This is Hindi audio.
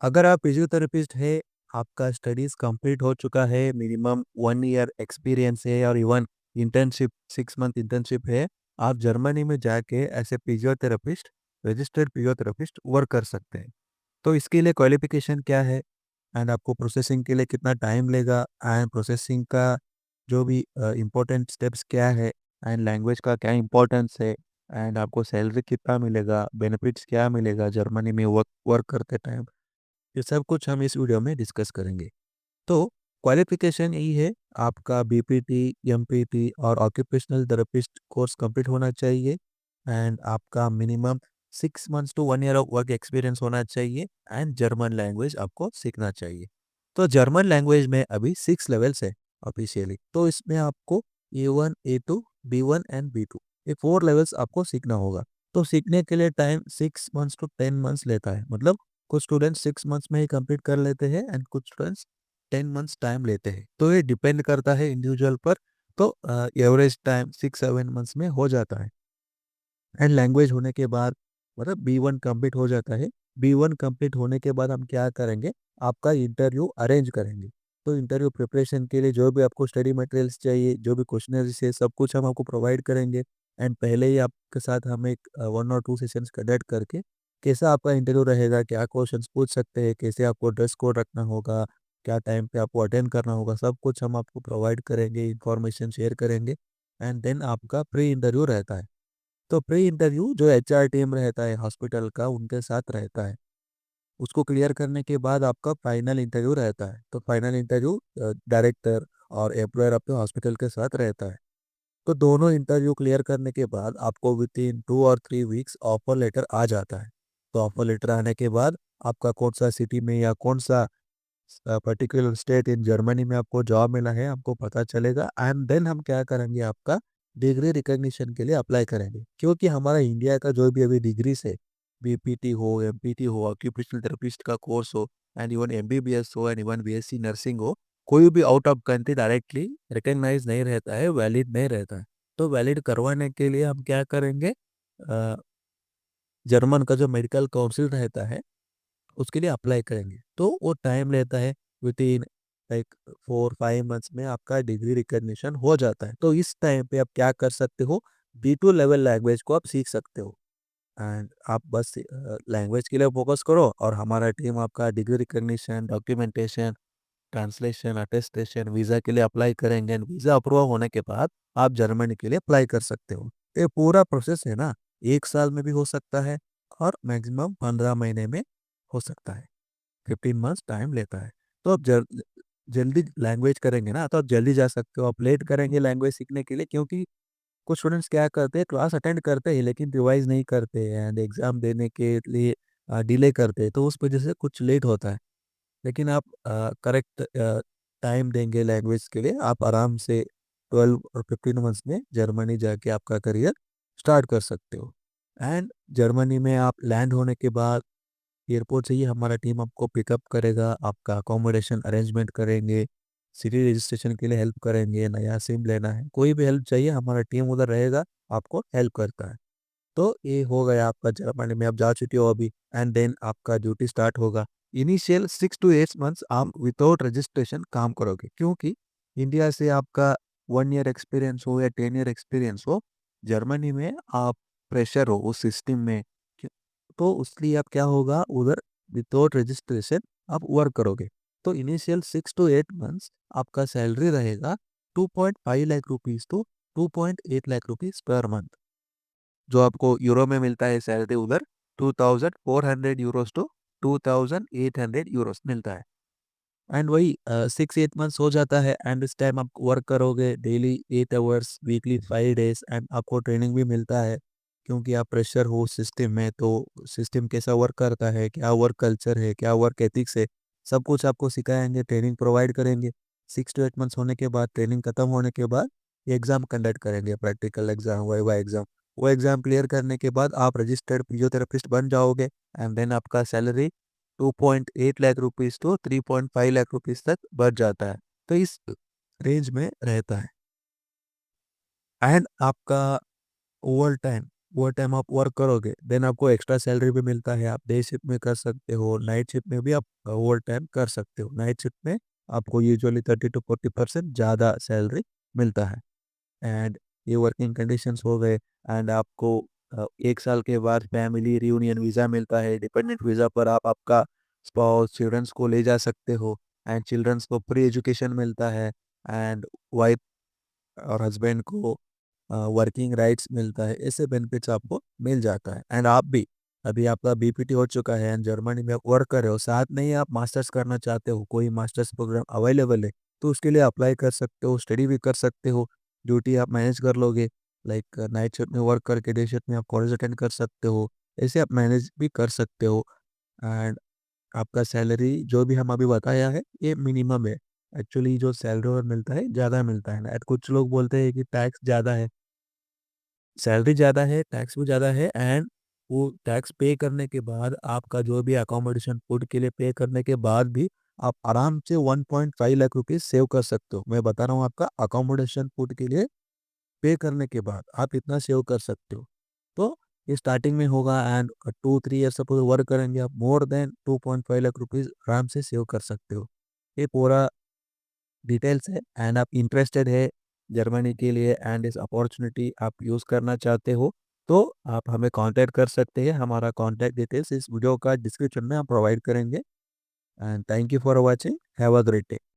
अगर आप फिजियोथेरेपिस्ट है, आपका स्टडीज़ कंप्लीट हो चुका है, मिनिमम 1 ईयर एक्सपीरियंस है और इवन इंटर्नशिप 6 मंथ इंटर्नशिप है, आप जर्मनी में जाके as a physiotherapist, registered physiotherapist work कर सकते हैं। तो इसके लिए क्वालिफ़िकेशन क्या है एंड आपको प्रोसेसिंग के लिए कितना टाइम लेगा एंड प्रोसेसिंग का जो भी इम्पोर्टेंट स्टेप्स क्या है एंड लैंग्वेज का क्या इम्पोर्टेंस है एंड आपको सैलरी कितना मिलेगा, बेनिफिट्स क्या मिलेगा जर्मनी में वर्क वर्क करते टाइम, ये सब कुछ हम इस वीडियो में डिस्कस करेंगे। तो क्वालिफिकेशन यही है, आपका बीपीटी, एमपीटी और ऑक्यूपेशनल थेरेपिस्ट कोर्स कंप्लीट होना चाहिए एंड आपका minimum 6 months to 1 year of work experience होना चाहिए एंड जर्मन लैंग्वेज आपको सीखना चाहिए। तो जर्मन लैंग्वेज में अभी 6 लेवल्स है ऑफिशियली। तो इसमें आपको A1, A2, B1 and B2 ये 4 लेवल्स आपको सीखना होगा। तो सीखने के लिए टाइम 6 मंथ्स टू 10 मंथ्स लेता है। मतलब कुछ स्टूडेंट्स 6 मंथ्स में ही कंप्लीट कर लेते हैं एंड कुछ स्टूडेंट्स 10 मंथ्स टाइम लेते हैं। तो ये डिपेंड करता है इंडिविजुअल पर। तो एवरेज टाइम 6-7 मंथ्स में हो जाता है एंड लैंग्वेज होने के बाद मतलब B1 कंप्लीट हो जाता है। B1 कंप्लीट होने के बाद हम क्या करेंगे, आपका इंटरव्यू अरेंज करेंगे। तो इंटरव्यू प्रिपरेशन के लिए जो भी आपको स्टडी मटेरियल्स चाहिए, जो भी क्वेश्चनरीज है, सब कुछ हम आपको प्रोवाइड करेंगे एंड पहले ही आपके साथ हम एक 1 और 2 सेशंस कंडक्ट करके कैसा आपका इंटरव्यू रहेगा, क्या क्वेश्चंस पूछ सकते हैं, कैसे आपको ड्रेस कोड रखना होगा, क्या टाइम पे आपको अटेंड करना होगा, सब कुछ हम आपको प्रोवाइड करेंगे, इन्फॉर्मेशन शेयर करेंगे एंड देन आपका प्री इंटरव्यू रहता है। तो प्री इंटरव्यू जो एचआर टीम रहता है हॉस्पिटल का, उनके साथ रहता है। उसको क्लियर करने के बाद आपका फाइनल इंटरव्यू रहता है। तो फाइनल इंटरव्यू डायरेक्टर और एम्प्लॉयर आपके हॉस्पिटल के साथ रहता है। तो दोनों इंटरव्यू क्लियर करने के बाद आपको विद इन 2 और 3 वीक्स ऑफर लेटर आ जाता है। तो ऑफर लेटर आने के बाद आपका कौन सा सिटी में या कौन सा पर्टिकुलर स्टेट इन जर्मनी में आपको जॉब मिला है आपको पता चलेगा एंड देन हम क्या करेंगे, आपका डिग्री रिकॉग्निशन के लिए अप्लाई करेंगे। क्योंकि हमारा इंडिया का जो भी अभी डिग्रीज है, बीपीटी हो, एमपीटी हो, ऑक्यूपेशनल थेरेपिस्ट का कोर्स हो एंड इवन एमबीबीएस हो एंड इवन बीएससी नर्सिंग हो, कोई भी out of country directly recognize नहीं रहता है, वैलिड नहीं रहता है। तो वैलिड करवाने के लिए हम क्या करेंगे, जर्मन का जो मेडिकल काउंसिल रहता है उसके लिए अप्लाई करेंगे। तो वो टाइम लेता है, विद इन लाइक 4-5 मंथ्स में आपका डिग्री रिकॉग्निशन हो जाता है। तो इस टाइम पे आप क्या कर सकते हो, B2 लेवल लैंग्वेज को आप सीख सकते हो एंड आप बस लैंग्वेज के लिए फोकस करो और हमारा टीम आपका degree recognition, documentation, translation, attestation, visa के लिए अप्लाई करेंगे एंड वीज़ा अप्रूव होने के बाद आप जर्मनी के लिए अप्लाई कर सकते हो। ये पूरा प्रोसेस है ना, 1 साल में भी हो सकता है और मैक्सिमम 15 महीने में हो सकता है। 15 मंथ्स टाइम लेता है। तो आप जल्दी लैंग्वेज करेंगे ना, तो आप जल्दी जा सकते हो। आप लेट करेंगे लैंग्वेज सीखने के लिए, क्योंकि कुछ स्टूडेंट्स क्या करते हैं, क्लास अटेंड करते हैं लेकिन रिवाइज़ नहीं करते हैं एंड एग्ज़ाम देने के लिए डिले करते हैं, तो उस वजह से कुछ लेट होता है। लेकिन आप करेक्ट टाइम देंगे लैंग्वेज के लिए, आप आराम से 12 और 15 मंथ्स में जर्मनी जाके आपका करियर स्टार्ट कर सकते हो। एंड जर्मनी में आप लैंड होने के बाद एयरपोर्ट से ही हमारा टीम आपको पिकअप करेगा, आपका अकोमोडेशन अरेंजमेंट करेंगे, सिटी रजिस्ट्रेशन के लिए हेल्प करेंगे, नया सिम लेना है, कोई भी हेल्प चाहिए हमारा टीम उधर रहेगा, आपको हेल्प करता है। तो ये हो गया आपका जर्मनी में आप जा चुके हो अभी एंड देन आपका ड्यूटी स्टार्ट होगा। इनिशियल 6 to 8 मंथ्स आप विदाउट रजिस्ट्रेशन काम करोगे, क्योंकि इंडिया से आपका 1 ईयर एक्सपीरियंस हो या 10 ईयर एक्सपीरियंस हो, जर्मनी में आप फ्रेशर हो उस सिस्टम में। तो उसलिए आप क्या होगा, उधर विदाउट रजिस्ट्रेशन आप वर्क करोगे। तो इनिशियल 6 to 8 मंथ्स आपका सैलरी रहेगा 2.5 lakh rupees to 2.8 lakh rupees per month. जो आपको यूरो में मिलता है सैलरी उधर 2400 यूरोस टू 2800 यूरोस मिलता है। एंड वही 6-8 मंथ्स हो जाता है एंड इस टाइम आप वर्क करोगे daily 8 hours, weekly 5 days and आपको ट्रेनिंग भी मिलता है। क्योंकि आप प्रेशर हो सिस्टम में, तो सिस्टम कैसा वर्क करता है, क्या वर्क कल्चर है, क्या वर्क एथिक्स है, सब कुछ आपको सिखाएंगे, ट्रेनिंग प्रोवाइड करेंगे। 6 to 8 मंथ्स होने के बाद, ट्रेनिंग खत्म होने के बाद एग्जाम कंडक्ट करेंगे, प्रैक्टिकल एग्जाम, वाइवा एग्जाम। वो एग्जाम क्लियर करने के बाद आप रजिस्टर्ड फिजियोथेरेपिस्ट बन जाओगे एंड देन आपका salary 2.8 lakh rupees to 3.5 lakh rupees तक बढ़ जाता है। तो इस रेंज में रहता है एंड आपका ओवर टाइम वो टाइम आप वर्क करोगे, देन आपको एक्स्ट्रा सैलरी भी मिलता है। आप डे शिफ्ट में कर सकते हो, नाइट शिफ्ट में भी आप ओवर टाइम कर सकते हो। नाइट शिफ्ट में आपको यूजुअली 30 टू 40% ज़्यादा सैलरी मिलता है। एंड ये वर्किंग कंडीशंस हो गए। एंड आपको 1 साल के बाद फैमिली रियूनियन वीज़ा मिलता है। डिपेंडेंट वीज़ा पर आप आपका स्पाउस, चिल्ड्रंस को ले जा सकते हो। एंड चिल्ड्रंस को फ्री एजुकेशन मिलता है। एंड वाइफ और हस्बैंड को वर्किंग राइट्स मिलता है। ऐसे बेनिफिट्स आपको मिल जाता है। एंड आप भी, अभी आपका बीपीटी हो चुका है एंड जर्मनी में आप वर्क कर रहे हो, साथ में ही आप मास्टर्स करना चाहते हो, कोई मास्टर्स प्रोग्राम अवेलेबल है, तो उसके लिए अप्लाई कर सकते हो, स्टडी भी कर सकते हो, ड्यूटी आप मैनेज कर लोगे। लाइक नाइट शिफ्ट में वर्क करके डे शिफ्ट में आप कॉलेज अटेंड कर सकते हो। ऐसे आप मैनेज भी कर सकते हो। एंड आपका सैलरी जो भी हम अभी बताया है, ये मिनिमम है। एक्चुअली जो सैलरी और मिलता है, ज़्यादा मिलता है ना। कुछ लोग बोलते हैं कि टैक्स ज़्यादा है, सैलरी ज़्यादा है, टैक्स भी ज़्यादा है। एंड वो टैक्स पे करने के बाद आपका जो भी अकोमोडेशन, फूड के लिए पे करने के बाद भी आप आराम से 1.5 लाख रुपीज़ सेव कर सकते हो। मैं बता रहा हूँ, आपका अकोमोडेशन, फूड के लिए पे करने के बाद आप इतना सेव कर सकते हो। तो ये स्टार्टिंग में होगा। एंड 2-3 ईयर सपोज़ वर्क करेंगे, आप मोर देन 2.5 लाख रुपीज़ आराम से सेव कर सकते हो। ये पूरा डिटेल्स है। एंड आप इंटरेस्टेड है जर्मनी के लिए एंड इस अपॉर्चुनिटी आप यूज़ करना चाहते हो, तो आप हमें कांटेक्ट कर सकते हैं। हमारा कांटेक्ट डिटेल्स इस वीडियो का डिस्क्रिप्शन में हम प्रोवाइड करेंगे। And thank you for watching. Have a great day.